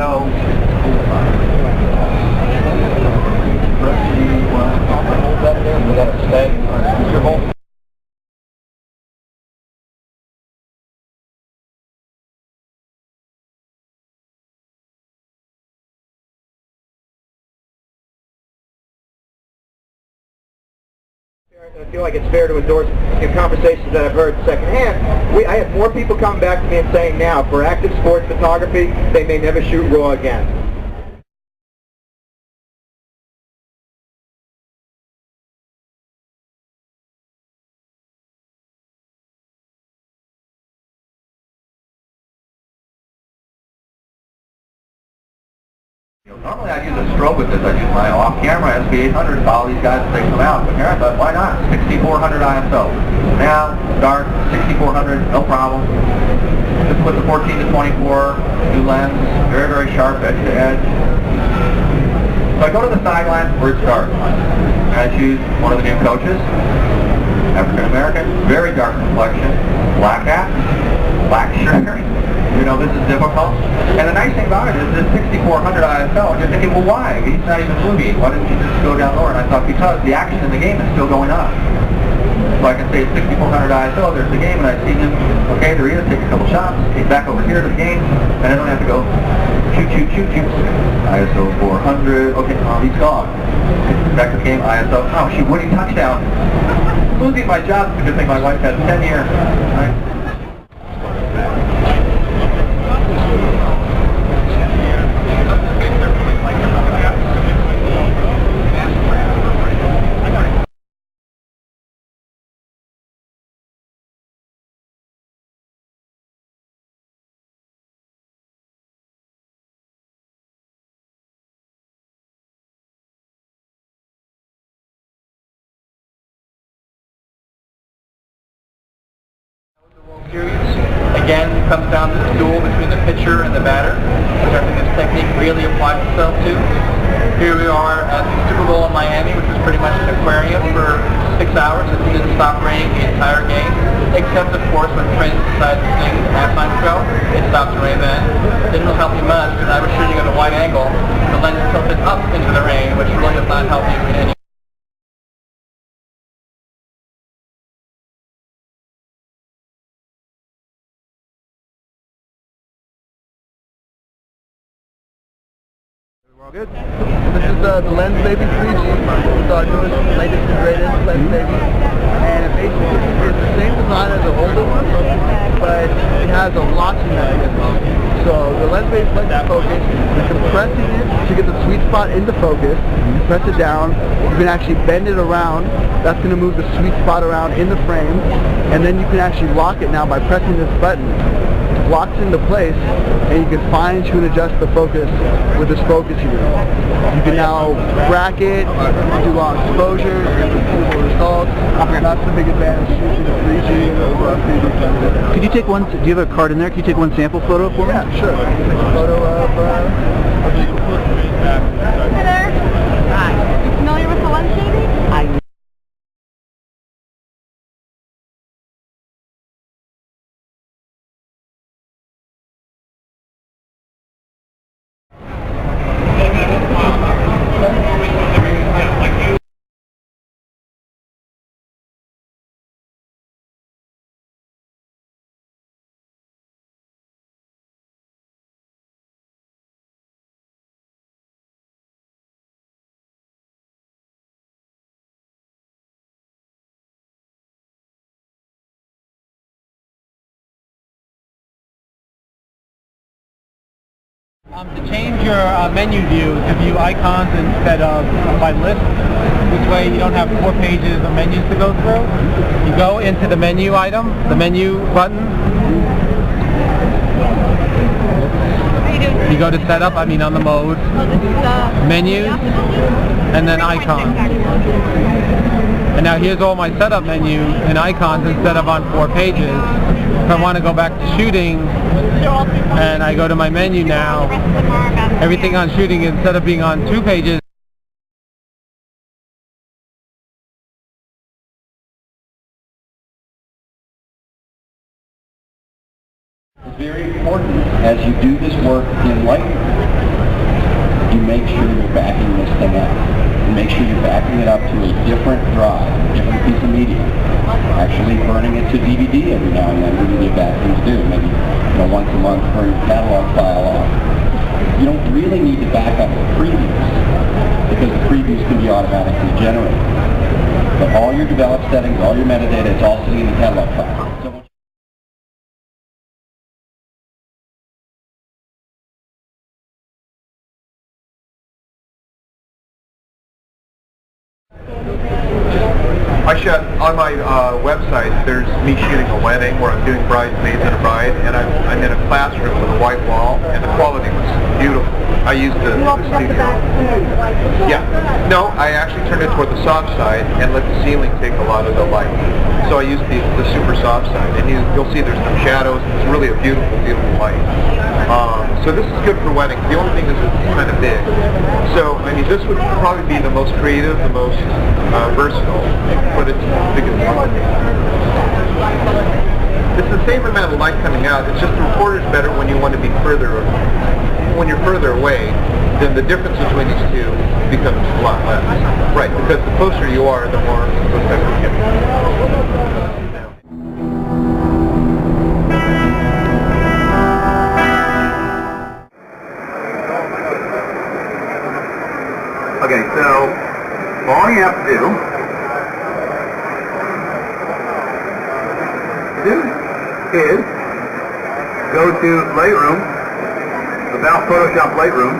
Corrado. We got a stay comfortable. I feel like it's fair to endorse in conversations that I've heard secondhand. I have more people coming back to me and saying now, for active sports photography, they may never shoot RAW again. Normally I use a strobe with this. I use my off-camera SB800 to follow these guys as they come out. But here I thought, why not? 6400 ISO. Now, dark, 6400, no problem. Just put the 14 to 24, new lens, very, very sharp edge to edge. So I go to the sideline where it starts. And I choose one of the new coaches, African American, very dark complexion, black hat, black shirt. You know, this is difficult. And the nice thing about it is this 6400 ISO, and you're thinking, well, why? He's not even movie. Why didn't you just go down lower? And I thought, because the action in the game is still going on. So I can say 6400 ISO, there's the game, and I see him, okay, there he is, take a couple shots, get back over here to the game, and I don't have to go shoot. ISO 400, okay, oh, he's gone. Back to the game, ISO, oh, shoot, winning touchdown. Losing my job is a good thing my wife has 10 years, right? Series. Again, it comes down to the duel between the pitcher and the batter, which I think this technique really applies itself to. Here we are at the Super Bowl in Miami, which was pretty much an aquarium for 6 hours. It didn't stop raining the entire game, except of course when Prince decided to sing the halftime show, it stopped to rain then. Didn't help you much because I was shooting at a wide angle. The lens tilted up into the rain, which really does not help you in any. We're all good. This is the Lensbabies 3G. It's our newest, latest and greatest Lensbaby. And it basically is the same design as the older one, but it has a locking mechanism. So the Lensbaby lets you focus. You're compressing it to get the sweet spot into focus. You press it down. You can actually bend it around. That's going to move the sweet spot around in the frame. And then you can actually lock it now by pressing this button. Locks into place, and you can fine tune adjust the focus with this focus unit. You can now bracket, do long exposure, get beautiful results. That's the big advantage using the 3G over a 3D camera. Could you take one? Do you have a card in there? Can you take one sample photo for me? Yeah, sure. Take a photo of Hi there. Hi. You familiar with the Lensbabies? To change your menu view to view icons instead of by list, this way you don't have 4 pages of menus to go through. You go into the menu item, the menu button. You go to setup, on the mode, menus, and then icons. And now here's all my setup menu and icons instead of on 4 pages. If I want to go back to shooting, and I go to my menu now, everything on shooting, instead of being on 2 pages, very important as you do this work in Lightroom, you make sure you're backing this thing up. And make sure you're backing it up to a different drive, a different piece of media. Actually burning it to DVD every now and then wouldn't be a bad thing to do. Maybe once a month burn your catalog file off. You don't really need to back up the previews because the previews can be automatically generated. But all your developed settings, all your metadata, it's all sitting in the catalog file. I shot on my website. There's me shooting a wedding where I'm doing bridesmaids and a bride, and I'm in a classroom with a white wall, and the quality was beautiful. I used the studio. Yeah. No, I actually turned it toward the soft side and let the ceiling take a lot of the light. So I used the super soft side, and you'll see there's no shadows. It's really a beautiful, beautiful light. So this is good for weddings. The only thing is it's kind of big. So, I mean, this would probably be the most creative, the most versatile, but it's the biggest complicated. It's the same amount of light coming out. It's just the recorder's better when you want to be further, when you're further away, then the difference between these two becomes a lot less. Right, because the closer you are, the more effect you get. Okay, so all you have to do is go to Lightroom, About Photoshop Lightroom,